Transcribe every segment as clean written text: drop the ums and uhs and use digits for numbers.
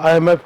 IMF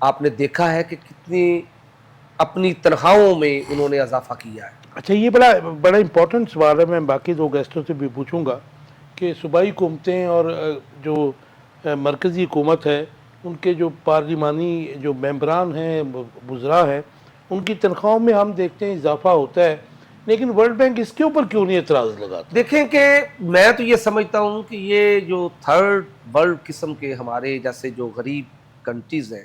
آپ نے دیکھا ہے کہ کتنی اپنی تنخواہوں میں انہوں نے اضافہ کیا ہے. اچھا یہ بڑا امپورٹنٹ سوال ہے, میں باقی دو گیسٹوں سے بھی پوچھوں گا کہ صوبائی حکومتیں اور جو مرکزی حکومت ہے ان کے جو پارلیمانی جو ممبران ہیں, وزراء ہیں, ان کی تنخواہوں میں ہم دیکھتے ہیں اضافہ ہوتا ہے, لیکن ورلڈ بینک اس کے اوپر کیوں نہیں اعتراض لگاتا؟ دیکھیں کہ میں تو یہ سمجھتا ہوں کہ یہ جو تھرڈ ورلڈ قسم کے ہمارے جیسے جو غریب کنٹریز ہیں,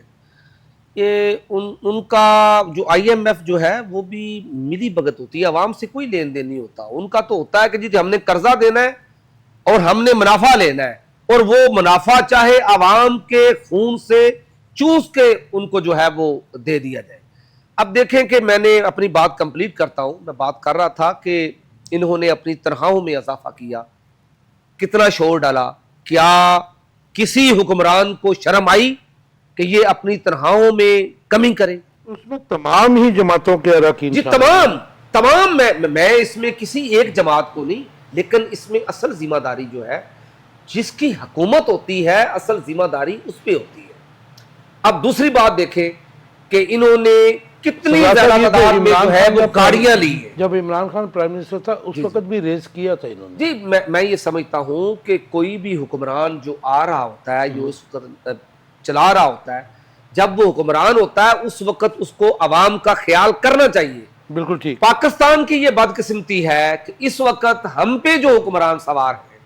یہ ان کا جو آئی ایم ایف جو ہے وہ بھی ملی بھگت ہوتی ہے, عوام سے کوئی لین دین نہیں ہوتا. ان کا تو ہوتا ہے کہ جی ہم نے قرضہ دینا ہے اور ہم نے منافع لینا ہے, اور وہ منافع چاہے عوام کے خون سے چوس کے ان کو جو ہے وہ دے دیا جائے. اب دیکھیں کہ میں نے اپنی بات کمپلیٹ کرتا ہوں. میں بات کر رہا تھا کہ انہوں نے اپنی تنخواہوں میں اضافہ کیا, کتنا شور ڈالا. کیا کسی حکمران کو شرم آئی کہ یہ اپنی تنخواہوں میں کمی کرے؟ اس میں تمام ہی جماعتوں کے اراکین جی تمام میں اس میں کسی ایک جماعت کو نہیں, لیکن اس میں اصل ذمہ داری جو ہے جس کی حکومت ہوتی ہے, اصل ذمہ داری اس پہ ہوتی ہے. اب دوسری بات دیکھیں کہ انہوں نے کتنی زیادہ تعداد میں جو ہے وہ گاڑیاں لی ہیں. جب عمران خان پرائم منسٹر تھا اس وقت بھی ریز کیا تھا انہوں نے. جی میں یہ سمجھتا ہوں کہ کوئی بھی حکمران جو آ رہا ہوتا ہے, جو اس وقت چلا رہا ہوتا ہے, جب وہ حکمران ہوتا ہے اس وقت اس کو عوام کا خیال کرنا چاہیے. بالکل ٹھیک. پاکستان کی یہ بدقسمتی ہے کہ اس وقت ہم پہ جو حکمران سوار ہیں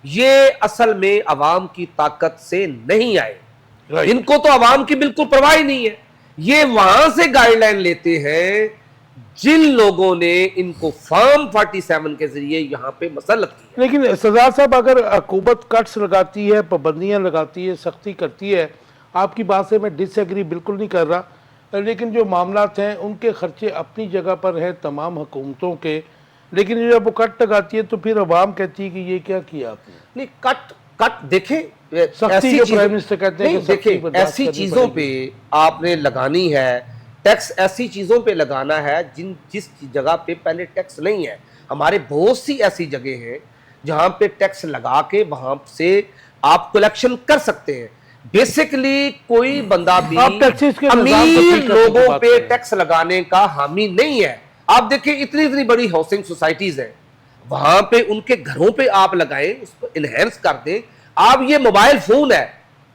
یہ اصل میں عوام کی طاقت سے نہیں آئے. ان کو تو عوام کی بالکل پرواہ ہی نہیں ہے. یہ وہاں سے گائیڈ لائن لیتے ہیں جن لوگوں نے ان کو فارم 47 کے ذریعے یہاں پہ مسلط کیا. لیکن سردار صاحب اگر حکومت کٹس لگاتی ہے, پابندیاں لگاتی ہے, سختی کرتی ہے, آپ کی بات سے میں ڈس ایگری بالکل نہیں کر رہا, لیکن جو معاملات ہیں ان کے خرچے اپنی جگہ پر ہیں تمام حکومتوں کے, لیکن جب وہ کٹ لگاتی ہے تو پھر عوام کہتی ہے کہ یہ کیا کیا آپ نے. نہیں کٹ دیکھیں سختی جو پرائم منسٹر کہتے ہیں کہ دیکھیں ایسی چیزوں پہ آپ نے لگانی ہے ٹیکس, ایسی چیزوں پہ لگانا ہے جس جگہ پہ پہلے ٹیکس نہیں ہے. ہمارے بہت سی ایسی جگہ ہیں جہاں پہ ٹیکس لگا کے وہاں سے آپ کلیکشن کر سکتے ہیں. بیسیکلی کوئی بندہ بھی امیر لوگوں پہ ٹیکس لگانے کا حامی نہیں ہے. آپ دیکھیں اتنی بڑی ہاؤسنگ سوسائٹیز ہیں, وہاں پہ ان کے گھروں پہ آپ لگائیں, اس کو انہینس کر دیں. آپ یہ موبائل فون ہے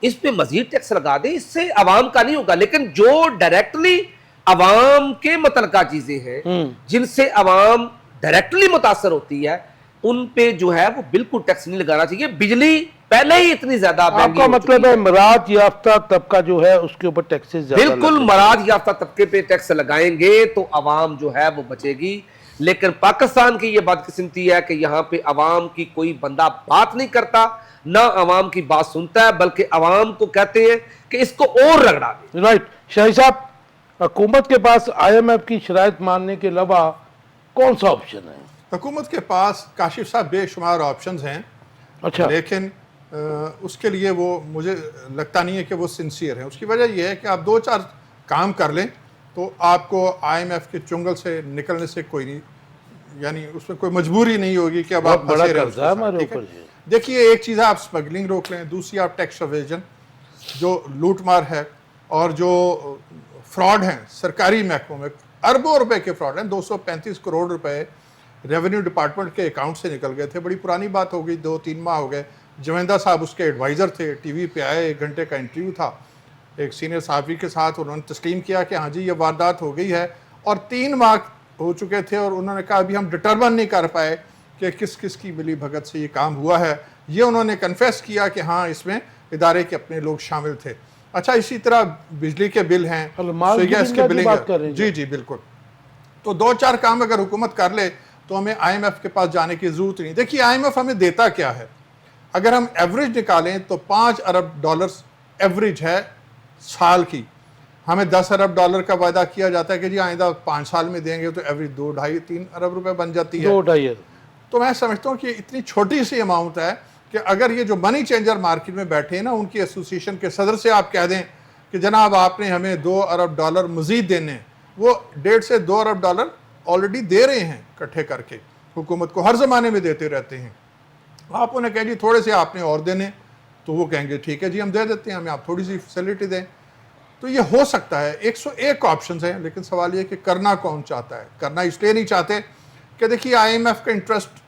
اس پہ مزید ٹیکس لگا دیں, اس سے عوام کا نہیں ہوگا. لیکن جو ڈائریکٹلی عوام کے متعلقہ چیزیں ہیں جن سے عوام ڈائریکٹلی متاثر ہوتی ہے ان پہ جو ہے وہ بالکل ٹیکس نہیں لگانا چاہیے. بجلی پہلے ہی اتنی زیادہ آپ کا مطلب ہے مراد یافتہ طبقہ جو ہے اس کے اوپر ٹیکسز زیادہ بالکل مراد یافتہ طبقے پہ ٹیکس لگائیں گے تو عوام جو ہے وہ بچے گی. لیکن پاکستان کی یہ بدقسمتی ہے کہ یہاں پہ عوام کی کوئی بندہ بات نہیں کرتا, نہ عوام کی بات سنتا ہے, بلکہ عوام کو کہتے ہیں کہ اس کو اور رگڑا دیں. رائٹ. شاہی صاحب, حکومت کے پاس آئی ایم ایف کی شرائط ماننے کے علاوہ کون سا آپشن ہے؟ حکومت کے پاس کاشف صاحب بے شمار آپشنز ہیں. اچھا. لیکن اس کے لیے وہ مجھے لگتا نہیں ہے کہ وہ سنسیئر ہیں. اس کی وجہ یہ ہے کہ آپ 2-4 کام کر لیں تو آپ کو آئی ایم ایف کے چنگل سے نکلنے سے کوئی نہیں, یعنی اس میں کوئی مجبوری نہیں ہوگی کہ اب آپ بڑا قرضہ ہے ہمارے اوپر. دیکھیے ایک چیز ہے آپ اسمگلنگ روک لیں, دوسری آپ ٹیکس اویژن جو لوٹ مار ہے اور جو فراڈ ہیں سرکاری محکموں میں, اربوں روپے کے فراڈ ہیں. 235 کروڑ روپے ریونیو ڈپارٹمنٹ کے اکاؤنٹ سے نکل گئے تھے. بڑی پرانی بات ہو گئی, 2-3 ماہ ہو گئے. جویندہ صاحب اس کے ایڈوائزر تھے, ٹی وی پہ آئے, 1 گھنٹے کا انٹرویو تھا ایک سینئر صحافی کے ساتھ. انہوں نے تسلیم کیا کہ ہاں جی یہ واردات ہو گئی ہے, اور 3 ماہ ہو چکے تھے اور انہوں نے کہا ابھی ہم ڈٹرمن نہیں کر پائے کہ کس کس کی ملی بھگت سے یہ کام ہوا ہے. یہ انہوں نے کنفیس کیا کہ ہاں اس میں ادارے کے اپنے لوگ شامل تھے. اچھا اسی طرح بجلی کے بل ہیں, گیس کے بلنگ, جی بالکل. تو 2-4 کام اگر حکومت کر لے تو ہمیں آئی ایم ایف کے پاس جانے کی ضرورت نہیں. دیکھیے آئی ایم ایف ہمیں دیتا کیا ہے, اگر ہم ایوریج نکالیں تو $5 ارب ایوریج ہے سال کی. ہمیں $10 ارب کا وعدہ کیا جاتا ہے کہ جی آئندہ 5 سال میں دیں گے تو ایوریج 2-2.5-3 ارب روپے بن جاتی ہے. 2-2.5 ارب. تو میں سمجھتا ہوں کہ اتنی چھوٹی سی اماؤنٹ ہے کہ اگر یہ جو منی چینجر مارکیٹ میں بیٹھے ہیں نا, ان کی ایسوسیشن کے صدر سے آپ کہہ دیں کہ جناب آپ نے ہمیں $2 ارب مزید دینے ہیں, وہ $1.5 سے $2 ارب آلریڈی دے رہے ہیں اکٹھے کر کے حکومت کو, ہر زمانے میں دیتے رہتے ہیں. آپ انہیں کہیں جی تھوڑے سے آپ نے اور دینے, تو وہ کہیں گے ٹھیک ہے جی ہم دے دیتے ہیں, ہمیں آپ تھوڑی سی فیسلٹی دیں. تو یہ ہو سکتا ہے. 101 آپشنز ہیں, لیکن سوال یہ کہ کرنا کون چاہتا ہے. کرنا اس لیے نہیں چاہتے کہ دیکھیے آئی ایم ایف کا انٹرسٹ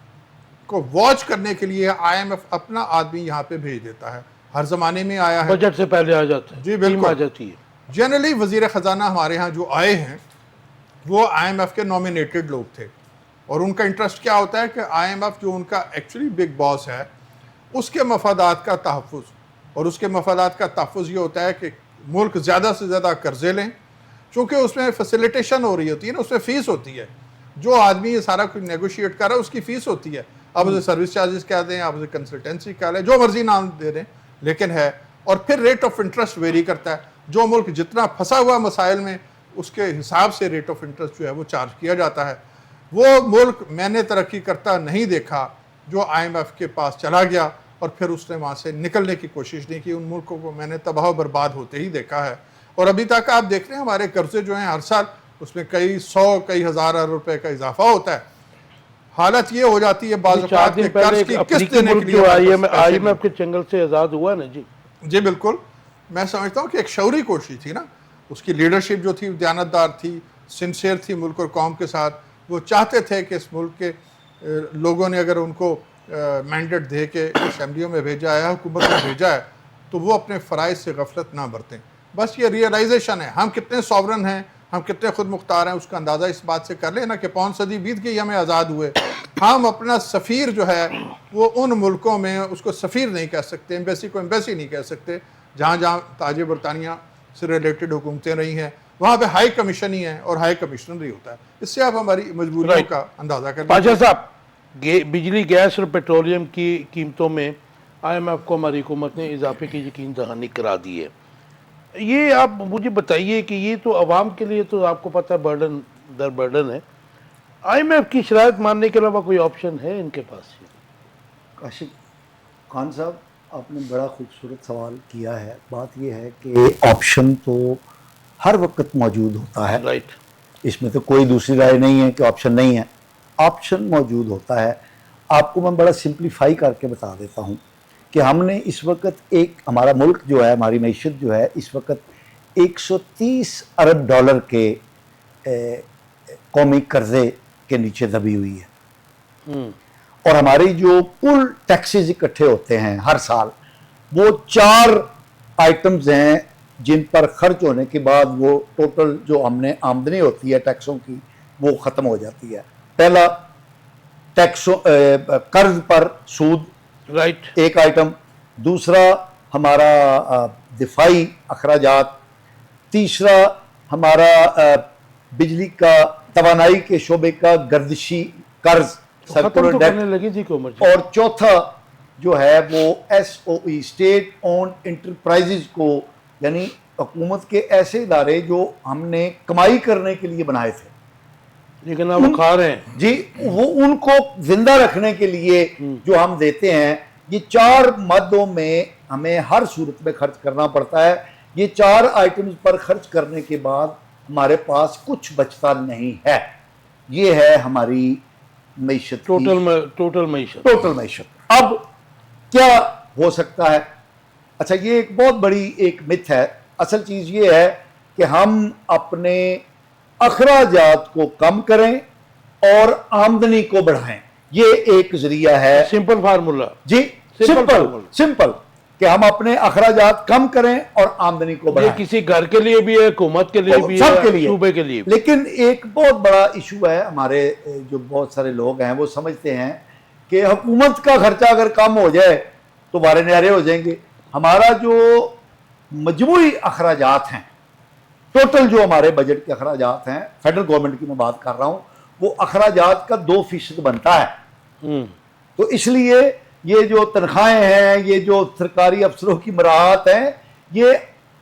کو واچ کرنے کے لیے آئی ایم ایف اپنا آدمی یہاں پہ بھیج دیتا ہے. ہر زمانے میں آیا ہے, بجٹ سے پہلے آ جاتا ہے, جی ٹیم آ بالکل. جاتی ہے. جنرلی وزیر خزانہ ہمارے ہاں جو آئے ہیں وہ آئی ایم ایف کے نومینیٹڈ لوگ تھے, اور ان کا انٹرسٹ کیا ہوتا ہے کہ آئی ایم ایف جو ان کا ایکچولی بگ باس ہے اس کے مفادات کا تحفظ, اور اس کے مفادات کا تحفظ یہ ہوتا ہے کہ ملک زیادہ سے زیادہ قرضے لیں, چونکہ اس میں فیسیلیٹیشن ہو رہی ہوتی ہے نا, اس میں فیس ہوتی ہے. جو آدمی یہ سارا کچھ نیگوشیٹ کر رہا ہے اس کی فیس ہوتی ہے. آپ اسے سروس چارجز کہہ دیں, آپ اسے کنسلٹنسی کہہ لیں, جو مرضی نام دے دیں, لیکن ہے. اور پھر ریٹ آف انٹرسٹ ویری کرتا ہے. جو ملک جتنا پھنسا ہوا مسائل میں اس کے حساب سے ریٹ آف انٹرسٹ جو ہے وہ چارج کیا جاتا ہے. وہ ملک میں نے ترقی کرتا نہیں دیکھا جو آئی ایم ایف کے پاس چلا گیا اور پھر اس نے وہاں سے نکلنے کی کوشش نہیں کی. ان ملکوں کو میں نے تباہ و برباد ہوتے ہی دیکھا ہے. اور ابھی تک آپ دیکھ رہے ہیں ہمارے قرضے جو ہیں ہر سال اس میں کئی سو کئی ہزار ارب روپے کا اضافہ ہوتا ہے. حالت یہ ہو جاتی ہے بعض اوقات کہ قرض کی قسط دینے کے لیے آئی ایم ایف کے چنگل سے آزاد ہوا نا جی. جی بالکل. میں سمجھتا ہوں کہ ایک شعوری کوشش تھی نا, اس کی لیڈرشپ جو تھی دیانتدار تھی, سنسیئر تھی ملک اور قوم کے ساتھ. وہ چاہتے تھے کہ اس ملک کے لوگوں نے اگر ان کو مینڈیٹ دے کے اسمبلیوں میں بھیجا ہے, حکومت میں بھیجا ہے, تو وہ اپنے فرائض سے غفلت نہ برتیں. بس یہ ریئلائزیشن ہے. ہم کتنے سوورن ہیں, ہم کتنے خود مختار ہیں, اس کا اندازہ اس بات سے کر لیں نا کہ 5 صدی بیت گئی ہمیں آزاد ہوئے. ہم اپنا سفیر جو ہے وہ ان ملکوں میں اس کو سفیر نہیں کہہ سکتے, ایمبیسی کو ایمبیسی نہیں کہہ سکتے. جہاں جہاں تاج برطانیہ سے ریلیٹڈ حکومتیں رہی ہیں وہاں پہ ہائی کمیشن ہی ہے اور ہائی کمشنر ہی ہوتا ہے. اس سے آپ ہماری مجبوریوں کا اندازہ کر پاشا صاحب, بجلی گیس اور پیٹرولیم کی قیمتوں میں آئی ایم ایف کو ہماری حکومت نے اضافے کی یقین دہانی کرا دی ہے. یہ آپ مجھے بتائیے کہ یہ تو عوام کے لیے تو آپ کو پتہ ہے برڈن در برڈن ہے. آئی ایم ایف کی شرائط ماننے کے علاوہ کوئی آپشن ہے ان کے پاس؟ کاشف خان صاحب, آپ نے بڑا خوبصورت سوال کیا ہے. بات یہ ہے کہ آپشن تو ہر وقت موجود ہوتا ہے, رائٹ. اس میں تو کوئی دوسری رائے نہیں ہے کہ آپشن نہیں ہے. آپشن موجود ہوتا ہے. آپ کو میں بڑا سمپلیفائی کر کے بتا دیتا ہوں کہ ہم نے اس وقت ایک, ہمارا ملک جو ہے, ہماری معیشت جو ہے اس وقت 130 ارب ڈالر کے قومی قرضے کے نیچے دبی ہوئی ہے. اور ہماری جو کل ٹیکسز اکٹھے ہوتے ہیں ہر سال, وہ 4 آئٹمز ہیں جن پر خرچ ہونے کے بعد وہ ٹوٹل جو ہم نے آمدنی ہوتی ہے ٹیکسوں کی وہ ختم ہو جاتی ہے. پہلا قرض پر سود, رائٹ, ایک آئٹم. دوسرا ہمارا دفاعی اخراجات. تیسرا ہمارا بجلی کا توانائی کے شعبے کا گردشی قرض, ختم تو کرنے لگی تھی عمر جی. اور چوتھا جو ہے وہ ایس او ای, اسٹیٹ اونڈ انٹرپرائزز کو, یعنی حکومت کے ایسے ادارے جو ہم نے کمائی کرنے کے لیے بنائے تھے لیکن اب کھا رہے ہیں جی, وہ ان کو زندہ رکھنے کے لیے جو ہم دیتے ہیں. یہ 4 مادوں میں ہمیں ہر صورت میں خرچ کرنا پڑتا ہے. یہ 4 آئٹمز پر خرچ کرنے کے بعد ہمارے پاس کچھ بچتا نہیں ہے. یہ ہے ہماری معیشت, ٹوٹل معیشت. ٹوٹل معیشت. اب کیا ہو سکتا ہے؟ اچھا, یہ ایک بہت بڑی ایک متھ ہے. اصل چیز یہ ہے کہ ہم اپنے اخراجات کو کم کریں اور آمدنی کو بڑھائیں. یہ ایک ذریعہ ہے. Simple formula. جی سمپل کہ ہم اپنے اخراجات کم کریں اور آمدنی کو یہ بڑھائیں. کسی گھر کے لیے بھی ہے, حکومت کے لیے بھی سب کے ہے, لیے. صوبے کے لیے بھی. لیکن ایک بہت بڑا ایشو ہے, ہمارے جو بہت سارے لوگ ہیں وہ سمجھتے ہیں کہ حکومت کا خرچہ اگر کم ہو جائے تو بارے نیارے ہو جائیں گے. ہمارا جو مجموعی اخراجات ہیں, ٹوٹل جو ہمارے بجٹ کے اخراجات ہیں, فیڈرل گورنمنٹ کی میں بات کر رہا ہوں, وہ اخراجات کا 2% بنتا ہے. تو اس لیے یہ جو تنخواہیں ہیں, یہ جو سرکاری افسروں کی مراحت ہیں, یہ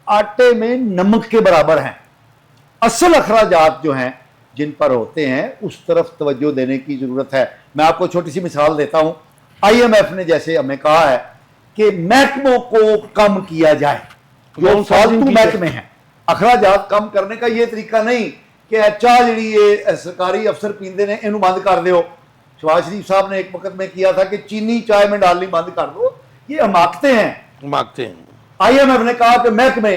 آٹے میں نمک کے برابر ہیں. اصل اخراجات جو ہیں جن پر ہوتے ہیں اس طرف توجہ دینے کی ضرورت ہے. میں آپ کو چھوٹی سی مثال دیتا ہوں. آئی ایم ایف نے جیسے ہمیں کہا ہے کہ محکموں کو کم کیا جائے, جو فالتو محکمے ہیں. اخراجات کم کرنے کا یہ طریقہ نہیں کہ چاہ جڑی یہ سرکاری افسر پیندے نے انہوں بند کر دیو. شہباز شریف صاحب نے ایک وقت میں کیا تھا کہ چینی چائے میں ڈالنی بند کر دو. یہ حماقتیں ہیں. مانگتے ہیں. آئی ایم ایف نے کہا کہ محکمے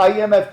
IMF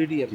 PDM।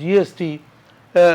GST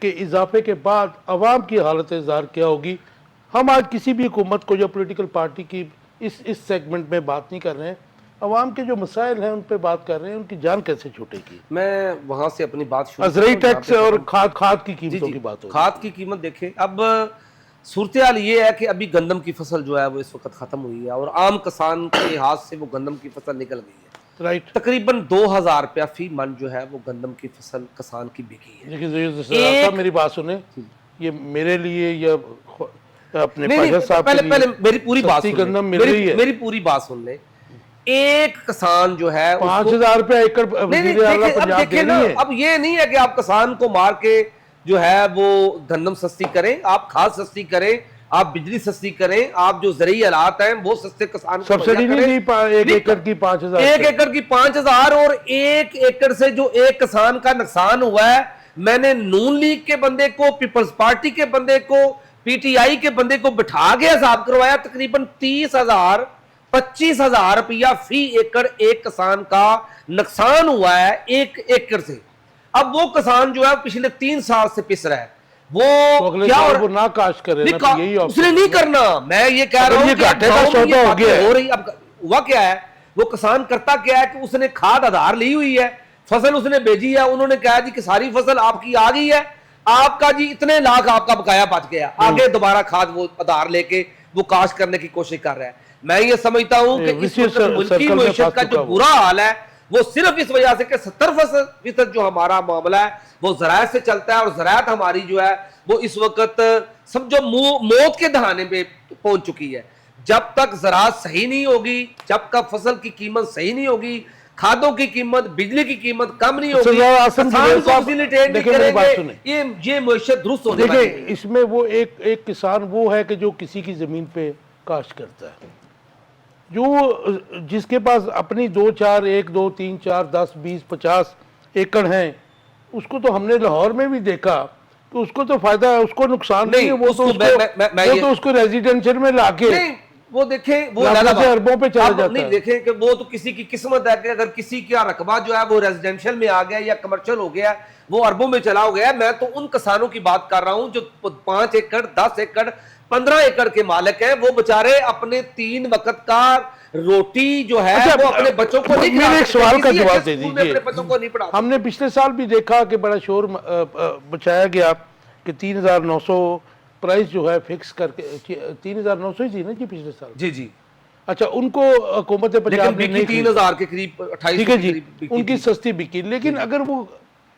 کے اضافے کے بعد عوام کی حالت ظاہر کیا ہوگی. ہم آج کسی بھی حکومت کو یا پولیٹیکل پارٹی کی اس سیگمنٹ میں بات نہیں کر رہے ہیں, عوام کے جو مسائل ہیں ان پہ بات کر رہے ہیں, ان کی جان کیسے چھوٹے گی. میں وہاں سے اپنی بات شروع زرعی کرتا ہوں ٹیکس جہاں پہ اور کھاد کی جی قیمتوں جی کی بات ہو. کھاد کی قیمت دیکھیں, اب صورتحال یہ ہے کہ ابھی گندم کی فصل جو ہے وہ اس وقت ختم ہوئی ہے اور عام کسان کے ہاتھ سے وہ گندم کی فصل نکل گئی ہے. رائٹ. تقریباً 2000 روپیہ فی من جو ہے وہ گندم کی فصل کسان کی بکی ہے. دیکھیے صاحب میری بات سنیں, یہ میرے لیے یا اپنے نہیں پاشا صاحب کے پہلے لیے میری پوری بات سستی سن گندم لیں, مل رہی ہے. میری پوری بات سن لیں. ایک کسان جو ہے 5000 روپے ایکڑ وزیر اعلیٰ پنجاب دے رہی ہے. اب یہ نہیں ہے کہ آپ کسان کو مار کے جو ہے وہ گندم سستی کریں, آپ کھاد سستی کریں, آپ بجلی سستی کریں, آپ جو زرعی آلات ہیں وہ سستے کسان کو سبسڈی نہیں دی, ایک ایکڑ کی 5000. ایک ایکڑ کی 5000, اور ایک ایکڑ سے جو ایک کسان کا نقصان ہوا ہے, میں نے نون لیگ کے بندے کو, پیپلز پارٹی کے بندے کو, پی ٹی آئی کے بندے کو بٹھا کے حساب کروایا, تقریباً 25,000 روپیہ فی ایکڑ ایک کسان کا نقصان ہوا ہے ایک ایکڑ سے. اب وہ کسان جو ہے پچھلے 3 سال سے پس رہا ہے, وہ کیا وہ نہ کاشت کرے نا, تو یہی اس نے نہیں کرنا. میں یہ کہہ رہا ہوں کہ گھاٹے کا سودا ہو گیا ہو رہی. اب ہوا کیا ہے, وہ کسان کرتا کیا ہے کہ اس نے کھاد ادھار لی ہوئی ہے, فصل اس نے بھیجی ہے, انہوں نے کہا جی کہ ساری فصل آپ کی آ گئی ہے, آپ کا جی اتنے لاکھ آپ کا بقایا بچ گیا, آگے دوبارہ کھاد وہ ادھار لے کے وہ کاشت کرنے کی کوشش کر رہا ہے. میں یہ سمجھتا ہوں کہ اس وقت ملکی معیشت کا جو برا حال ہے وہ صرف اس وجہ سے کہ 70% جو ہمارا معاملہ ہے وہ زراعت سے چلتا ہے, اور زراعت ہماری جو ہے وہ اس وقت سمجھو موت کے دہانے پہ پہنچ چکی ہے. جب تک زراعت صحیح نہیں ہوگی, جب تک فصل کی قیمت صحیح نہیں ہوگی, کھادوں کی قیمت, بجلی کی قیمت کم نہیں ہوگی, کسان کو فیسیلیٹیٹ نہیں کریں گے, یہ معیشت درست ہونے والی نہیں. اس میں وہ ایک کسان وہ ہے کہ جو کسی کی زمین پہ کاشت کرتا ہے, جو جس کے پاس اپنی 2-4 1 2 3 4 10 20 50 ایکڑ ہیں, اس کو تو ہم نے لاہور میں بھی دیکھا کہ اس کو تو فائدہ ہے, اس کو نقصان نہیں ہے. وہ تو اس کو ریزیڈنشل میں لا کے وہ دیکھیں وہ اربوں پہ چلا جاتا نہیں ہے. دیکھیں کہ وہ تو کسی کی قسمت ہے کہ اگر کسی کا رقبہ جو ہے وہ ریزیڈنشل میں آ گیا یا کمرشل ہو گیا, وہ اربوں میں چلا ہو گیا. میں تو ان کسانوں کی بات کر رہا ہوں جو 5 ایکڑ 10 ایکڑ 15 ایکڑ کے مالک ہیں, وہ بےچارے اپنے 3 وقت کا روٹی جو ہے وہ اپنے بچوں کو نہیں میرے ایک سوال کا جواب دے دیجیے. اپنے بچوں کو نہیں پڑھا. ہم نے پچھلے سال بھی دیکھا کہ بڑا شور بچایا گیا کہ 3900 پرائز جو ہے فکس کر کے, 3900 ہی تھی نا جی پچھلے سال. جی جی. اچھا, ان کو حکومت پنجاب نے نہیں 3000 کے قریب 2800 جی, ان کی سستی بکی. لیکن اگر وہ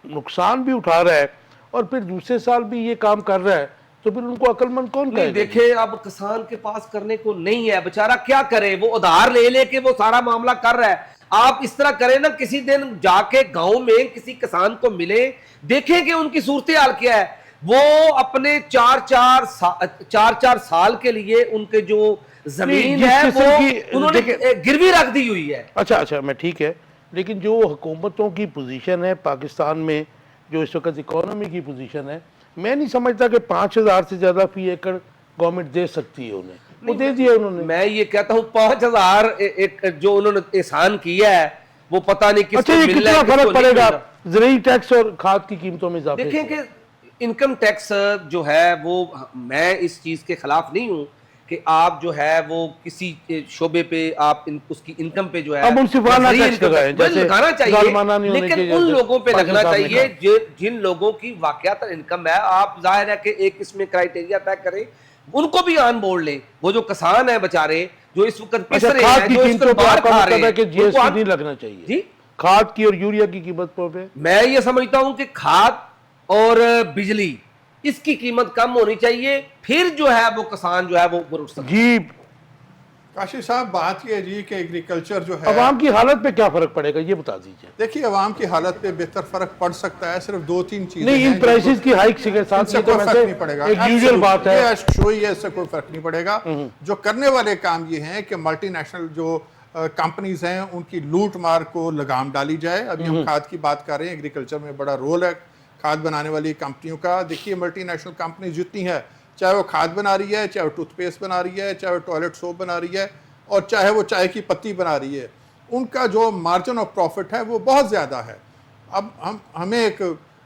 نقصان بھی اٹھا رہا ہے اور پھر دوسرے سال بھی یہ کام کر رہا ہے تو پھر ان کو عقل مند کون کہے گا؟ دیکھیں اب کسان کے پاس کرنے کو نہیں ہے, بیچارہ کیا کرے, وہ ادھار لے لے کے وہ سارا معاملہ کر رہا ہے. آپ اس طرح کریں نا, کسی دن جا کے گاؤں میں کسی کسان کو ملے, دیکھیں کہ ان کی صورتحال کیا ہے. وہ اپنے 4 سال کے لیے ان کے جو زمین ہے وہ انہوں نے گروی رکھ دی ہوئی ہے. اچھا میں ٹھیک ہے, لیکن جو حکومتوں کی پوزیشن ہے پاکستان میں, جو اس وقت اکانومی کی پوزیشن ہے, میں نہیں سمجھتا کہ 5000 سے زیادہ فی ایکڑ گورنمنٹ دے سکتی ہے انہیں. وہ دے دیا انہوں نے. میں یہ کہتا ہوں 5000 ایک جو انہوں نے احسان کیا ہے وہ پتہ نہیں کس کو مل رہا ہے. کتنا فرق پڑے گا زرعی ٹیکس اور کھاد کی قیمتوں میں اضافے؟ دیکھیں کہ انکم ٹیکس جو ہے وہ, میں اس چیز کے خلاف نہیں ہوں کہ آپ جو ہے وہ کسی شعبے پہ آپ اس کی انکم پہ جو ہے لگانا چاہیے, لیکن ان لوگوں پہ لگنا چاہیے جن لوگوں کی واقعات انکم ہے. آپ ظاہر ہے کہ ایک اس میں کرائیٹیریا طے کریں, ان کو بھی آن بورڈ لیں. وہ جو کسان ہیں بیچارے جو اس وقت پس رہے ہیں, جو اس پر باہر کھا رہے ہیں, جی ایس ٹی نہیں لگنا چاہیے جی کھاد کی اور یوریا کی قیمت پہ. میں یہ سمجھتا ہوں کہ کھاد اور بجلی اس کی قیمت کم ہونی چاہیے, پھر جو ہے وہ کسان جو ہے وہ اٹھ سکتا ہے. جی کاشف صاحب بات یہ ہے جی کہ ایگریکلچر جو ہے عوام کی حالت پہ کیا فرق پڑے گا یہ بتا دیجیے. دیکھیے عوام کی حالت پہ بہتر فرق پڑ سکتا ہے, صرف 2-3 چیزیں نہیں, ان پرائسز کی ہائیک کے ساتھ سے کوئی فرق نہیں پڑے گا. ایک یوزل بات ہے, اس سے کوئی فرق نہیں پڑے گا. جو کرنے والے کام یہ ہیں کہ ملٹی نیشنل جو کمپنیز ہیں ان کی لوٹ مار کو لگام ڈالی جائے. ابھی ہم کھاد کی بات کر رہے ہیں, ایگریکلچر میں بڑا رول ہے کھاد بنانے والی کمپنیوں کا. دیکھیے ملٹی نیشنل کمپنیز جتنی ہے, چاہے وہ کھاد بنا رہی ہے, چاہے وہ ٹوتھ پیسٹ بنا رہی ہے, چاہے وہ ٹوائلٹ سوپ بنا رہی ہے, اور چاہے وہ چائے کی پتی بنا رہی ہے, ان کا جو مارجن آف پروفٹ ہے وہ بہت زیادہ ہے. اب ہمیں ایک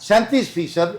37%,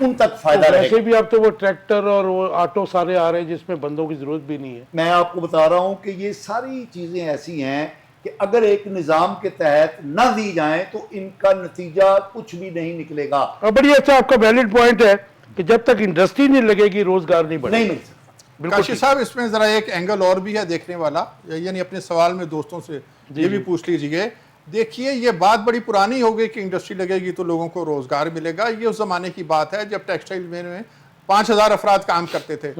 ان تک فائدہ رہے ویسے بھی اب تو وہ ٹریکٹر اور وہ آٹو سارے آ رہے ہیں جس میں بندوں کی ضرورت بھی نہیں ہے. میں آپ کو بتا رہا ہوں کہ یہ ساری چیزیں ایسی ہیں کہ اگر ایک نظام کے تحت نہ دی جائیں تو ان کا نتیجہ کچھ بھی نہیں نکلے گا. اور بڑی اچھا آپ کا ویلڈ پوائنٹ ہے کہ جب تک انڈسٹری نہیں لگے گی روزگار نہیں بڑھے نہیں گا. مل سکتا. کاشف صاحب اس میں ذرا ایک اینگل اور بھی ہے دیکھنے والا, یعنی اپنے سوال میں دوستوں سے یہ بھی پوچھ لیجئے. دیکھیے یہ بات بڑی پرانی ہو گئی کہ انڈسٹری لگے گی تو لوگوں کو روزگار ملے گا. یہ اس زمانے کی بات ہے جب ٹیکسٹائل میں 5,000 افراد کام کرتے تھے.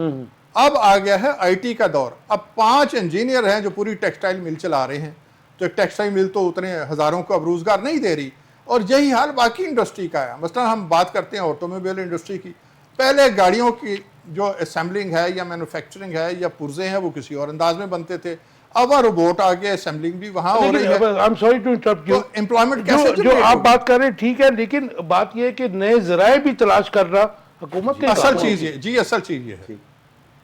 اب آ گیا ہے آئی ٹی کا دور. اب 5 انجینئر ہیں جو پوری ٹیکسٹائل مل چلا رہے ہیں. تو ایک ٹیکسٹائل مل تو اتنے ہزاروں کو اب روزگار نہیں دے رہی, اور یہی حال باقی انڈسٹری کا ہے. مثلا ہم بات کرتے ہیں آٹو موبائل انڈسٹری کی. پہلے گاڑیوں کی جو اسمبلنگ ہے یا مینوفیکچرنگ ہے یا پرزے ہیں وہ کسی اور انداز میں بنتے تھے. اب روبوٹ آ گیا, اسمبلنگ بھی وہاں ہو رہی ہے. I'm sorry to interrupt you. Employment کیسے جو آپ بات کر رہے ہیں ٹھیک ہے, لیکن بات یہ ہے کہ نئے ذرائع بھی تلاش کرنا حکومت کے اصل چیز یہ جی اصل چیز یہ ہے.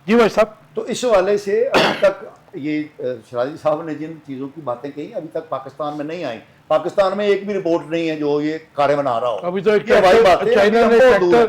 جی بھائی صاحب, تو اس حوالے سے ابھی تک یہ شرازی صاحب نے جن چیزوں کی باتیں کہی ابھی تک پاکستان میں نہیں آئیں. پاکستان میں ایک بھی رپورٹ نہیں ہے جو یہ کارے بنا رہا ہو. ابھی تو ایک یہ ہماری بات ہے, چائنا نے ٹریکٹر,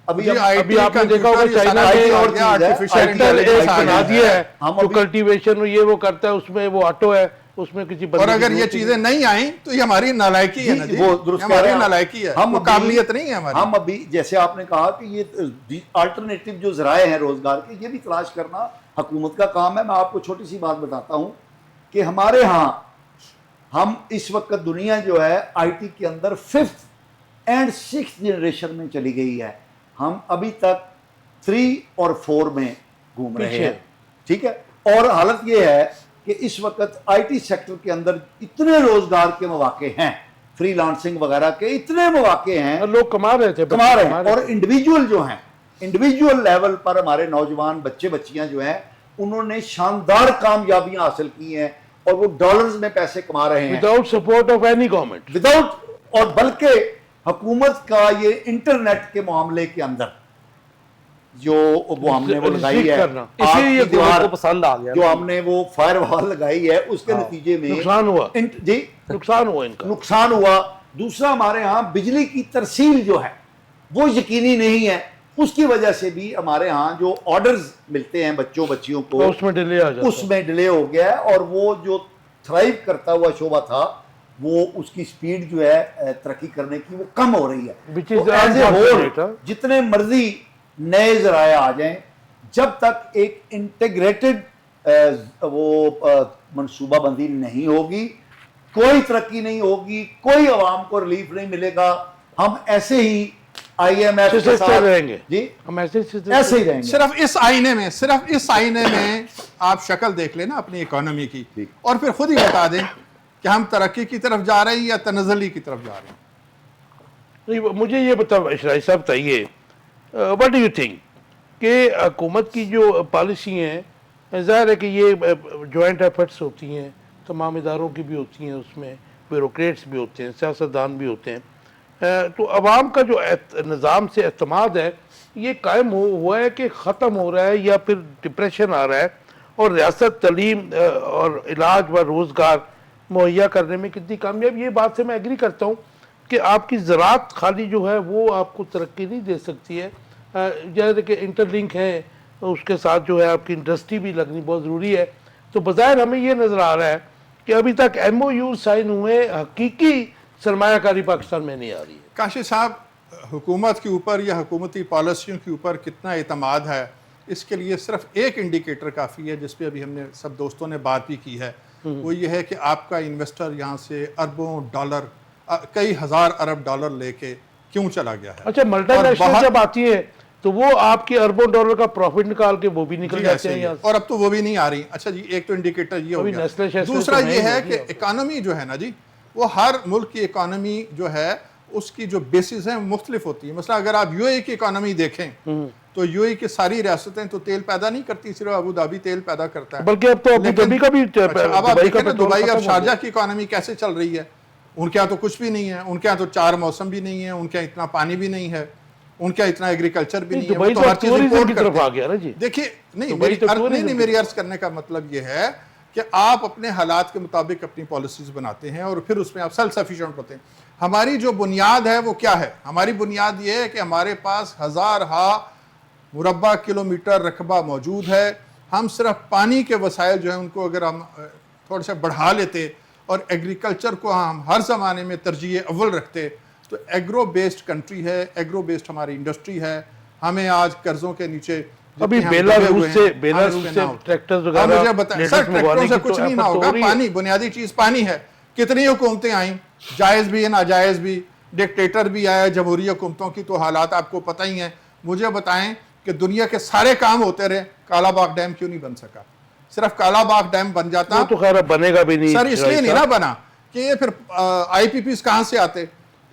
ابھی آپ نے دیکھا ہوگا چائنا نے ٹریکٹر ایک بنا دیا ہے جو کلٹیویشن یہ وہ کرتا ہے, اس میں وہ آٹو ہے, اس میں کسی اور اگر یہ چیزیں نہیں آئیں تو یہ ہماری نالائکی ہے نا جی, وہ درست کہہ رہے ہماری ہیں. نالائکی ہے, ہم وہ قابلیت نہیں ہے ہماری. ہم ابھی جیسے آپ نے کہا کہ یہ آلٹرنیٹو جو ذرائع ہیں روزگار کے, یہ بھی تلاش کرنا حکومت کا کام ہے. میں آپ کو چھوٹی سی بات بتاتا ہوں کہ ہمارے ہاں ہم اس وقت دنیا جو ہے آئی ٹی کے اندر 5th اینڈ 6th جنریشن میں چلی گئی ہے. ہم ابھی تک 3 اور 4 میں گھوم رہے ہیں. ٹھیک ہے, اور حالت یہ ہے کہ اس وقت آئی ٹی سیکٹر کے اندر اتنے روزگار کے مواقع ہیں, فری لانسنگ وغیرہ کے اتنے مواقع ہیں, لوگ کما رہے تھے, اور انڈیویجول جو ہیں, انڈیویجول لیول پر ہمارے نوجوان بچے بچیاں جو ہیں انہوں نے شاندار کامیابیاں حاصل کی ہیں اور وہ ڈالرز میں پیسے کما رہے ہیں without support of any government, اور بلکہ حکومت کا یہ انٹرنیٹ کے معاملے کے اندر جو وہ ہم نے وہ لگائی ہے, اسی لیے دیوار کو پسند آ گیا, جو ہم نے وہ فائر وال لگائی ہے, اس کے نتیجے میں نقصان ہوا. جی نقصان ہوا, ان کا نقصان ہوا. دوسرا ہمارے ہاں بجلی کی ترسیل جو ہے وہ یقینی نہیں ہے, اس کی وجہ سے بھی ہمارے ہاں جو آرڈرز ملتے ہیں بچوں بچیوں کو اس میں ڈیلے آ جاتا ہے, اس میں ڈیلے ہو گیا ہے. اور وہ جو تھرائیو کرتا ہوا شعبہ تھا وہ اس کی سپیڈ جو ہے ترقی کرنے کی وہ کم ہو رہی ہے. تو ایز اے ہول جتنے مرضی نئے ذرائع آ جائیں, جب تک ایک انٹیگریٹڈ وہ منصوبہ بندی نہیں ہوگی کوئی ترقی نہیں ہوگی, کوئی عوام کو ریلیف نہیں ملے گا. ہم ایسے ہی آئی ایم ایف کے ساتھ رہیں گے, جی ہم ایسے ہی رہیں گے. صرف اس آئینے میں آپ شکل دیکھ لیں نا اپنی اکانومی کی, اور پھر خود ہی بتا دیں کہ ہم ترقی کی طرف جا رہے ہیں یا تنزلی کی طرف جا رہے ہیں. مجھے یہ بتاؤ شرائع صاحب بتائیے, وٹ ڈو یو تھنک کہ حکومت کی جو پالیسی ہیں, ظاہر ہے کہ یہ جوائنٹ ایفرٹس ہوتی ہیں, تمام اداروں کی بھی ہوتی ہیں, اس میں بیوروکریٹس بھی ہوتے ہیں, سیاستدان بھی ہوتے ہیں, تو عوام کا جو نظام سے اعتماد ہے یہ قائم ہوا ہے کہ ختم ہو رہا ہے یا پھر ڈپریشن آ رہا ہے, اور ریاست تعلیم اور علاج و روزگار مہیا کرنے میں کتنی کامیاب. یہ بات سے میں ایگری کرتا ہوں کہ آپ کی زراعت خالی جو ہے وہ آپ کو ترقی نہیں دے سکتی ہے, جیسے کہ انٹر لنک ہے, اس کے ساتھ جو ہے آپ کی انڈسٹری بھی لگنی بہت ضروری ہے. تو بظاہر ہمیں یہ نظر آ رہا ہے کہ ابھی تک ایم او یو سائن ہوئے, حقیقی سرمایہ کاری پاکستان میں نہیں آ رہی ہے. کاشف صاحب, حکومت کے اوپر یا حکومتی پالیسیوں کے اوپر کتنا اعتماد ہے, اس کے لیے صرف ایک انڈیکیٹر کافی ہے جس پہ ابھی ہم نے سب دوستوں نے بات بھی کی ہے. وہ یہ ہے کہ آپ کا انویسٹر یہاں سے اربوں ڈالر, کئی ہزار ارب ڈالر لے کے کیوں چلا گیا ہے. اچھا, ملٹی نیشنل جب آتی ہے تو وہ آپ کے اربوں ڈالر کا پروفٹ نکال کے وہ بھی نکل جاتے ہیں یہاں سے, اور اب تو وہ بھی نہیں آ رہی. اچھا جی, ایک تو انڈیکیٹر یہ ہو گیا. دوسرا یہ ہے کہ اکانومی جو ہے نا جی, وہ ہر ملک کی اکانومی جو ہے اس کی جو بیسز ہیں مختلف ہوتی ہیں. مثلا اگر آپ یو اے کی اکانومی دیکھیں تو یو اے کی ساری ریاستیں تو تیل پیدا نہیں کرتی, صرف ابو دھابی تیل پیدا کرتا ہے. بلکہ اب تو ابو دھابی کا بھی, اب آپ دیکھیں نا دبئی اور شارجہ کی اکانومی کیسے چل رہی ہے. ان کے یہاں تو کچھ بھی نہیں ہے, ان کے یہاں تو 4 موسم بھی نہیں ہے, ان کے یہاں اتنا پانی بھی نہیں ہے, ان کے اتنا ایگریکلچر بھی نہیں ہے, وہ تو ہر چیز امپورٹ کرتے ہیں. دیکھیے نہیں, میری عرض کرنے کا مطلب یہ ہے کہ آپ اپنے حالات کے مطابق اپنی پالیسیز بناتے ہیں اور پھر اس میں آپ سیلف سفیشینٹ ہوتے ہیں. ہماری جو بنیاد ہے وہ کیا ہے؟ ہماری بنیاد یہ ہے کہ ہمارے پاس ہزارہا مربع کلومیٹر رقبہ موجود ہے. ہم صرف پانی کے وسائل جو ہیں ان کو اگر ہم تھوڑا سا بڑھا لیتے اور ایگریکلچر کو ہم ہر زمانے میں ترجیح اول رکھتے تو ایگرو بیسڈ کنٹری ہے, ایگرو بیسڈ ہماری انڈسٹری ہے. ہمیں آج قرضوں کے نیچے ابھی بیلاروس سے ٹریکٹرز وغیرہ مجھے بتائیں سر, ٹریکٹروں سے کچھ نہیں نہ ہوگا. پانی, بنیادی چیز پانی ہے. کتنی حکومتیں آئیں, جائز بھی ناجائز بھی, ڈکٹیٹر بھی آیا, جمہوری حکومتوں کی تو حالات آپ کو پتہ ہی ہیں. مجھے بتائیں کہ دنیا کے سارے کام ہوتے رہے, کالا باغ ڈیم کیوں نہیں بن سکا؟ صرف کالا باغ ڈیم بن جاتا تو خیر بنے گا بھی نہیں سر, اس لیے نہیں نہ بنا کہ یہ پھر آئی پی پیز کہاں سے آتے؟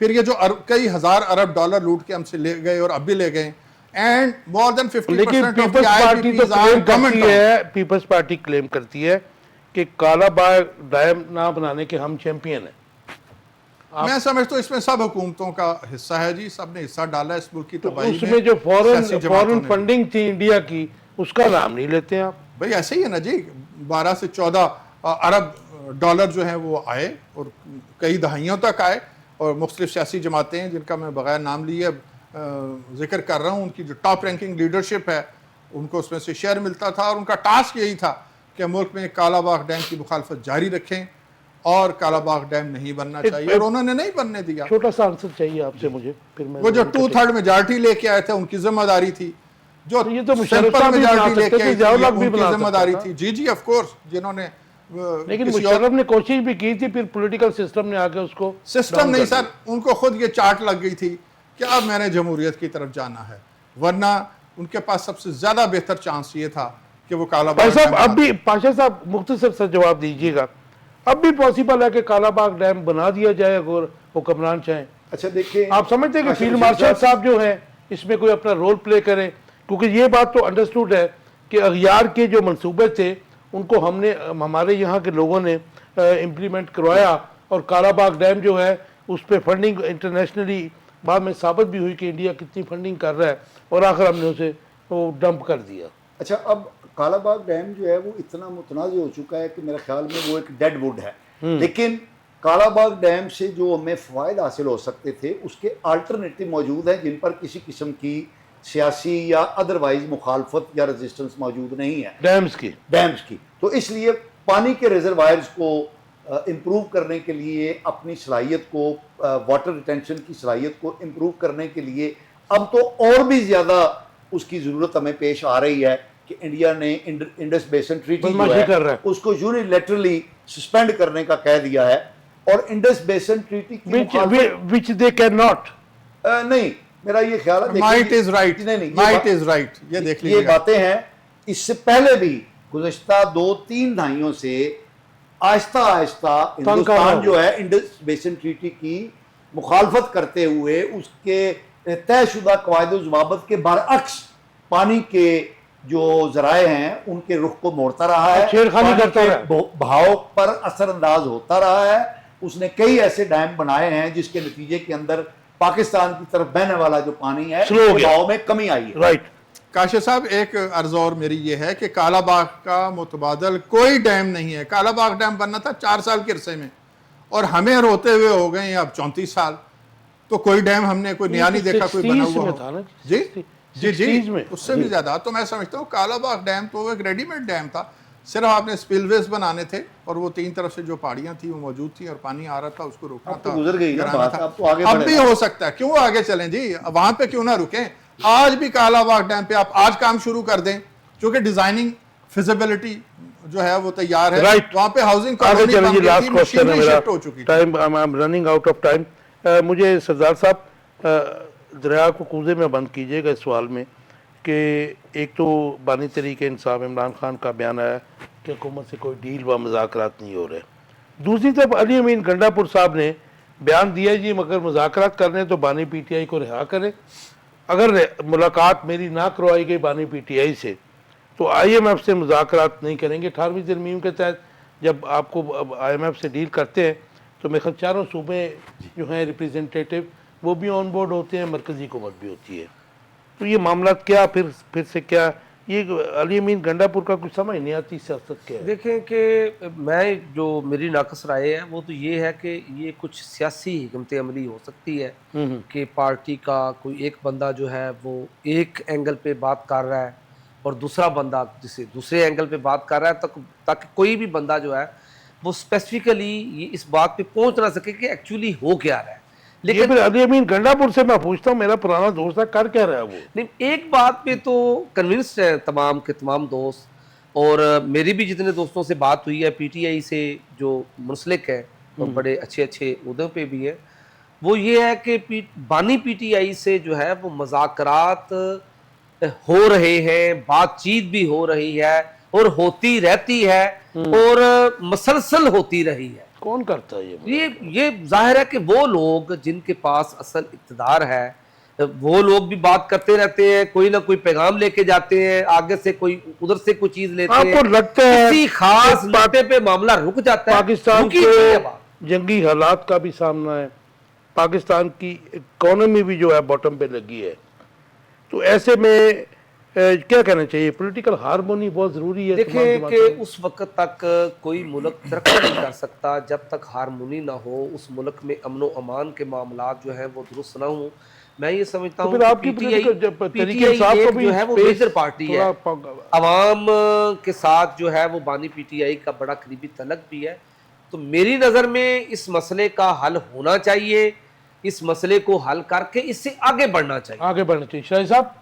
پھر یہ جو کئی ہزار ارب ڈالر لوٹ کے ہم سے لے گئے اور اب بھی لے گئے, اینڈ مور دین 50% لیکن of پیپلز the پارٹی تو IPPs are کلیم government کرتی ہے, پیپلز پارٹی کلیم کرتی ہے کہ کالا باغ ڈیم نہ بنانے کے ہم چیمپئن ہیں. میں سمجھتا ہوں اس میں سب حکومتوں کا حصہ ہے جی, سب نے حصہ ڈالا اس ملک کی تباہی اس میں جو سیاسی جماعتوں فورن نے. فنڈنگ تھی انڈیا کی, اس کا نام نہیں لیتے آپ. بھئی ایسے ہی ہے نا جی, 12 سے 14 ارب ڈالر جو ہیں وہ آئے اور کئی دہائیوں تک آئے, اور مختلف سیاسی جماعتیں ہیں جن کا میں بغیر نام لیے ذکر کر رہا ہوں, ان کی جو ٹاپ رینکنگ لیڈرشپ ہے ان کو اس میں سے شیئر ملتا تھا, اور ان کا ٹاسک یہی تھا کہ ملک میں کالا باغ ڈیم کی مخالفت جاری رکھیں اور کالا باغ ڈیم نہیں بننا چاہیے, اور انہوں نے نہیں بننے دیا. چھوٹا سا آنسر چاہیے آپ سے مجھے, پھر میں وہ جو 2/3 میجارٹی لے کے آئے تھے ان کی ذمہ داری تھی, جو یہ تو مشرف سمپل صاحب بھی بنا میجارٹی لے سکتے کے تھے, آئی ضیاء تھی الحق بھی ان کی بنا ذمہ سکتا داری تھا. تھی. جی جی آف کورس, جنہوں نے لیکن مشرف نے کوشش بھی کی تھی, پھر پولیٹیکل سسٹم نے آگے اس کو سسٹم نہیں سر, ان کو خود یہ چاٹ لگ گئی تھی کہ اب میں نے جمہوریت کی طرف جانا ہے, ورنہ ان کے پاس سب سے زیادہ بہتر چانس یہ تھا کہ وہ کالا باغ صاحب اب بھی پاشا صاحب مختصر سا جواب دیجیے گا, اب بھی پاسبل ہے کہ کالا باغ ڈیم بنا دیا جائے اگر حکمران چاہیں؟ اچھا دیکھیں, آپ سمجھتے ہیں کہ فیلڈ مارشل صاحب جو ہیں اس میں کوئی اپنا رول پلے کریں؟ کیونکہ یہ بات تو انڈرسٹوڈ ہے کہ اغیار کے جو منصوبے تھے ان کو ہم نے, ہمارے یہاں کے لوگوں نے امپلیمنٹ کروایا, اور کالا باغ ڈیم جو ہے اس پہ فنڈنگ انٹرنیشنلی بعد میں ثابت بھی ہوئی کہ انڈیا کتنی فنڈنگ کر رہا ہے, اور آخر ہم نے اسے وہ ڈمپ کر دیا. اچھا اب کالا باغ ڈیم جو ہے وہ اتنا متنازع ہو چکا ہے کہ میرے خیال میں وہ ایک ڈیڈ ووڈ ہے, لیکن کالا باغ ڈیم سے جو ہمیں فوائد حاصل ہو سکتے تھے اس کے آلٹرنیٹیو موجود ہیں جن پر کسی قسم کی سیاسی یا ادروائز مخالفت یا ریزسٹنس موجود نہیں ہے ڈیمز کی. تو اس لیے پانی کے ریزروائرز کو امپروو کرنے کے لیے, اپنی صلاحیت کو, واٹر ریٹینشن کی صلاحیت کو امپروو کرنے کے لیے اب تو اور بھی زیادہ اس کی ضرورت ہمیں پیش آ رہی ہے کہ انڈیا نے انڈس بیسن ٹریٹی جو ہے اس کو یونیلیٹرلی سسپینڈ کرنے کا کہہ دیا ہے, اور انڈس بیسن ٹریٹی کی which they cannot. نہیں, میرا یہ خیال ہے might is right, might is right, یہ دیکھ لیجیے. یہ باتیں ہیں اس سے پہلے بھی گزشتہ 2-3 دہائیوں سے آہستہ آہستہ ہندوستان جو ہے انڈس بیسن ٹریٹی کی مخالفت کرتے ہوئے اس کے طے شدہ قواعد و ضوابط کے برعکس پانی کے جو ذرائع ہیں ان کے رخ کو موڑتا رہا ہے, چھیڑخانی کرتا ہے, بہاؤ پر اثر انداز ہوتا رہا ہے. اس نے کئی ایسے ڈیم بنائے ہیں جس کے نتیجے کے اندر پاکستان کی طرف بہنے والا جو پانی ہے بہاؤ میں کمی آئی ہے. رائٹ. کاشف صاحب ایک عرض اور میری یہ ہے کہ کالا باغ کا متبادل کوئی ڈیم نہیں ہے. کالا باغ ڈیم بننا تھا 4 سال کے عرصے میں, اور ہمیں روتے ہوئے ہو گئے ہیں اب 34 سال. تو کوئی ڈیم ہم نے کوئی نیا نہیں دیکھا کوئی بنا ہوا ہو. جی جی جی اس سے بھی زیادہ. تو میں سمجھتا ہوں کالا باغ ڈیم تو ایک ریڈی میڈ ڈیم تھا, صرف آپ نے سپل ویز بنانے تھے, اور وہ 3 طرف سے جو پہاڑیاں تھیں وہ موجود تھیں اور پانی آ رہا تھا, اس کو روکنا تھا. گزر گئی اب بھی ہو سکتا ہے, کیوں آگے چلیں جی, وہاں پہ کیوں نہ رکیں. آج بھی کالا باغ ڈیم پہ آپ آج کام شروع کر دیں, کیونکہ ڈیزائننگ فیزیبلٹی جو ہے وہ تیار ہے. وہاں پہ ہاؤسنگ کالونی شفٹ ہو چکی ہے. مجھے سردار صاحب دریا کو کوزے میں بند کیجئے گا اس سوال میں کہ ایک تو بانی تحریک انصاف عمران خان کا بیان آیا کہ حکومت سے کوئی ڈیل و مذاکرات نہیں ہو رہے. دوسری طرف علی امین گنڈا پور صاحب نے بیان دیا جی مگر مذاکرات کرنے تو بانی پی ٹی آئی کو رہا کرے. اگر ملاقات میری نہ کروائی گئی بانی پی ٹی آئی سے تو آئی ایم ایف سے مذاکرات نہیں کریں گے. 18ویں ترمیم کے تحت جب آپ کو آئی ایم ایف سے ڈیل کرتے ہیں تو میرے خیال 4 صوبے جو ہیں ریپریزنٹیٹیو وہ بھی آن بورڈ ہوتے ہیں, مرکزی حکومت بھی ہوتی ہے. تو یہ معاملات کیا پھر سے کیا یہ علی امین گنڈاپور کا کچھ سمجھ نہیں آتی سیاست کیا ہے؟ دیکھیں کہ میں جو میری ناقص رائے ہے وہ تو یہ ہے کہ یہ کچھ سیاسی حکمت عملی ہو سکتی ہے کہ پارٹی کا کوئی ایک بندہ جو ہے وہ ایک اینگل پہ بات کر رہا ہے اور دوسرا بندہ جسے دوسرے اینگل پہ بات کر رہا ہے تاکہ کوئی بھی بندہ جو ہے وہ اسپیسیفکلی یہ اس بات پہ پہنچ نہ سکے کہ ایکچولی ہو کیا رہا ہے. یہ لیکن پھر علی امین گنڈاپور سے میں پوچھتا ہوں، میرا پرانا دوست ہے، کر کیا رہا ہے وہ؟ نہیں، ایک بات پہ تو کنونسڈ ہے تمام کے تمام دوست، اور میری بھی جتنے دوستوں سے بات ہوئی ہے پی ٹی آئی سے جو منسلک ہے اور بڑے اچھے عہدوں پہ بھی ہے، وہ یہ ہے کہ بانی پی ٹی آئی سے جو ہے وہ مذاکرات ہو رہے ہیں، بات چیت بھی ہو رہی ہے اور ہوتی رہتی ہے اور مسلسل ہوتی رہی ہے. کون کرتا ہے یہ ظاہر ہے کہ وہ لوگ جن کے پاس اصل اقتدار ہے وہ لوگ بھی بات کرتے رہتے ہیں، کوئی نہ کوئی پیغام لے کے جاتے ہیں، آگے سے کوئی ادھر سے کوئی چیز لیتے ہیں، آپ کو لگتا ہے کسی خاص نقطے پہ معاملہ رک جاتا ہے. پاکستان رکی کے ہوئی ہے بات. جنگی حالات کا بھی سامنا ہے، پاکستان کی اکانومی بھی جو ہے باٹم پہ لگی ہے، تو ایسے میں کیا کہنا چاہیے؟ پولیٹیکل ہارمونی بہت ضروری ہے. دیکھیں کہ اس وقت تک کوئی ملک ترقی نہیں کر سکتا جب تک ہارمونی نہ ہو، اس ملک میں امن و امان کے معاملات جو ہیں وہ درست نہ ہوں. میں یہ سمجھتا ہوں پھر آپ کی طریقہ انصاف کو بھی جو ہے وہ میجر پارٹی ہے، عوام کے ساتھ جو ہے وہ بانی پی ٹی آئی کا بڑا قریبی تعلق بھی ہے. تو میری نظر میں اس مسئلے کا حل ہونا چاہیے، اس مسئلے کو حل کر کے اس سے آگے بڑھنا چاہیے. آگے بڑھنا چاہیے. شاہد صاحب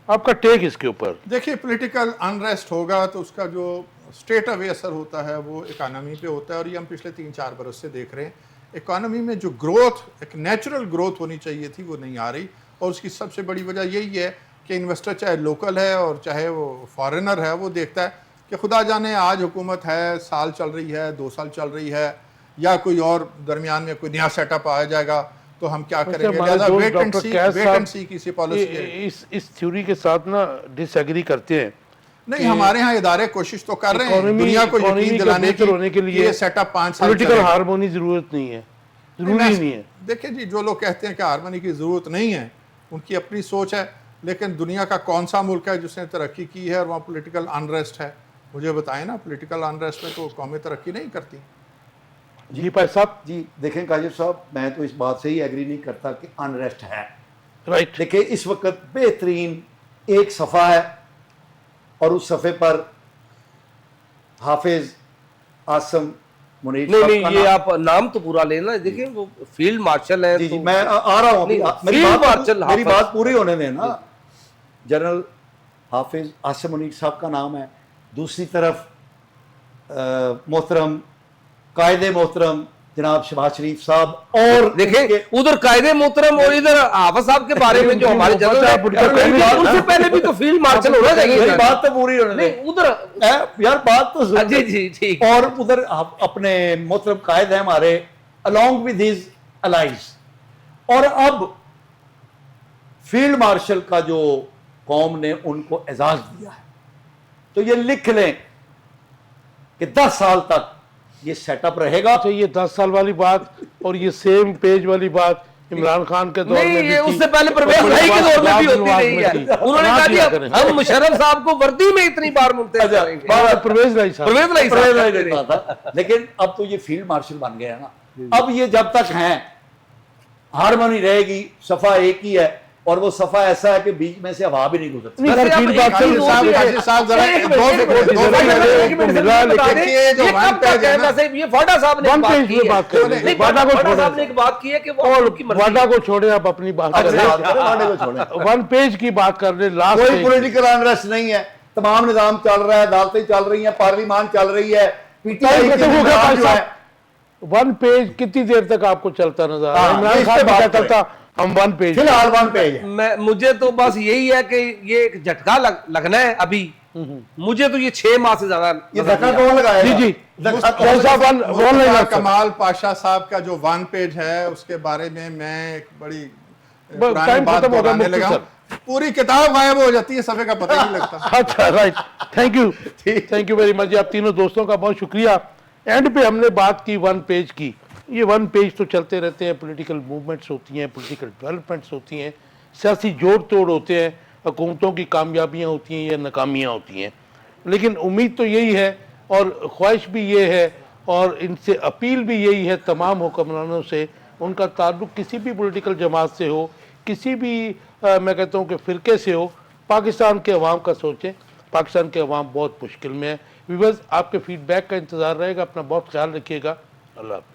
آپ کا ٹیک اس کے اوپر؟ دیکھیے پولیٹیکل انریسٹ ہوگا تو اس کا جو اسٹیٹ اوے اثر ہوتا ہے وہ اکانومی پہ ہوتا ہے، اور یہ ہم پچھلے 3-4 برس سے دیکھ رہے ہیں. اکانومی میں جو گروتھ، ایک نیچرل گروتھ ہونی چاہیے تھی، وہ نہیں آ رہی، اور اس کی سب سے بڑی وجہ یہی ہے کہ انویسٹر چاہے لوکل ہے اور چاہے وہ فارنر ہے، وہ دیکھتا ہے کہ خدا جانے آج حکومت ہے، سال چل رہی ہے، 2 سال چل رہی ہے، یا کوئی اور درمیان میں کوئی نیا سیٹ اپ آ جائے گا تو ہم کیا کریں گے. لہٰذا ویٹ اینڈ سی کی سی پالیسی ہے. اس تھیوری کے ساتھ نا ڈس ایگری کرتے ہیں. نہیں، ہمارے ہاں ادارے کوشش تو کر رہے ہیں دنیا کو یقین دلانے کی کہ یہ سیٹ اپ 5 سال پولیٹیکل ہارمونی ضرورت نہیں ہے، ضروری نہیں ہے. دیکھیں جی، جو لوگ کہتے ہیں کہ ہارمونی کی ضرورت نہیں ہے ان کی اپنی سوچ ہے، لیکن دنیا کا کون سا ملک ہے جس نے ترقی کی ہے اور وہاں پولیٹیکل انریسٹ ہے؟ مجھے بتائیں نا، پولیٹیکل انریسٹ میں تو قومیں ترقی نہیں کرتی. جی پائے صاحب. جی دیکھیں کاشف صاحب، میں تو اس بات سے ہی ایگری نہیں کرتا کہ انریسٹ ہے. رائٹ. دیکھیں اس وقت بہترین ایک صفحہ ہے اور اس صفحے پر حافظ عاصم منیر صاحب نہیں کا یہ آپ نام تو پورا لینا. دیکھیں وہ فیلڈ مارشل ہے. جی میں آ رہا ہوں، میری بات پوری ہونے دیں نا. جنرل حافظ عاصم منیر صاحب کا نام ہے. دوسری طرف محترم قائد محترم جناب شہباز شریف صاحب، اور دیکھیں ادھر قائد محترم اور ادھر حافظ صاحب کے بارے میں جو ہمارے جنرل ان سے پہلے بھی تو فیلڈ مارشل ہونا چاہیے. میری بات تو پوری ہونے دیں. نہیں ادھر یار بات تو سن. جی جی ٹھیک. اور ادھر اپنے محترم قائد ہیں ہمارے along with his allies. اور اب فیلڈ مارشل کا جو قوم نے ان کو اعزاز دیا ہے، تو یہ لکھ لیں کہ 10 سال تک یہ سیٹ اپ رہے گا. تو یہ 10 سال والی بات اور یہ سیم پیج والی بات عمران خان کے دور میں نہیں، بھی یہ تھی. اس سے پہلے پرویز الہی کے دور میں بھی ہوتی رہی ہے. انہوں نے کہا کہ ہم مشرف صاحب کو وردی میں اتنی بار ممتاز کریں گے. پرویز الہی صاحب. پرویز الہی صاحب دیتا تھا، لیکن اب تو یہ فیلڈ مارشل بن گیا نا. اب یہ جب تک ہیں ہارمونی رہے گی. صفحہ ایک ہی ہے اور وہ صفحہ ایسا ہے کہ بیچ میں سے ہوا بھی نہیں گزرتی. وعدہ کو چھوڑیں، آپ اپنی بات کریں. 1 پیج کی بات کر رہے. لاسٹ کوئی پولیٹیکل انریسٹ نہیں ہے. تمام نظام چل رہا ہے، عدالتیں چل رہی ہیں، پارلیمان چل رئی ہے. پی ٹی آئی کے نظام جو ہے 1 پیج کتنی دیر تک آپ کو چلتا نظر آ رہا ہے؟ عمران خان بات کرتا ہم 1 پیج. فی الحال 1 پیج ہے. مجھے تو بس یہی ہے کہ یہ ایک جھٹکا لگنا ہے. ابھی مجھے تو یہ 6 ماہ سے زیادہ یہ دھکا کون لگایا؟ جی جی کمال پاشا صاحب کا جو 1 پیج ہے اس کے بارے میں ایک بڑی پرانی بات بتانے لگا ہوں. پوری کتاب غائب ہو جاتی ہے، صفحے کا پتہ نہیں لگتا. اچھا right. Thank you very much. آپ تینوں دوستوں کا بہت شکریہ. اینڈ پہ ہم نے بات کی 1 پیج کی. یہ 1 پیج تو چلتے رہتے ہیں. پولیٹیکل موومنٹس ہوتی ہیں، پولیٹیکل ڈیولپمنٹس ہوتی ہیں، سیاسی جوڑ توڑ ہوتے ہیں، حکومتوں کی کامیابیاں ہوتی ہیں یا ناکامیاں ہوتی ہیں، لیکن امید تو یہی ہے اور خواہش بھی یہ ہے اور ان سے اپیل بھی یہی ہے تمام حکمرانوں سے، ان کا تعلق کسی بھی پولیٹیکل جماعت سے ہو، کسی بھی میں کہتا ہوں کہ فرقے سے ہو، پاکستان کے عوام کا سوچیں. پاکستان کے عوام بہت مشکل میں ہے. ویورز، آپ کے فیڈ بیک کا انتظار رہے گا. اپنا بہت خیال رکھیے گا. اللہ حافظ.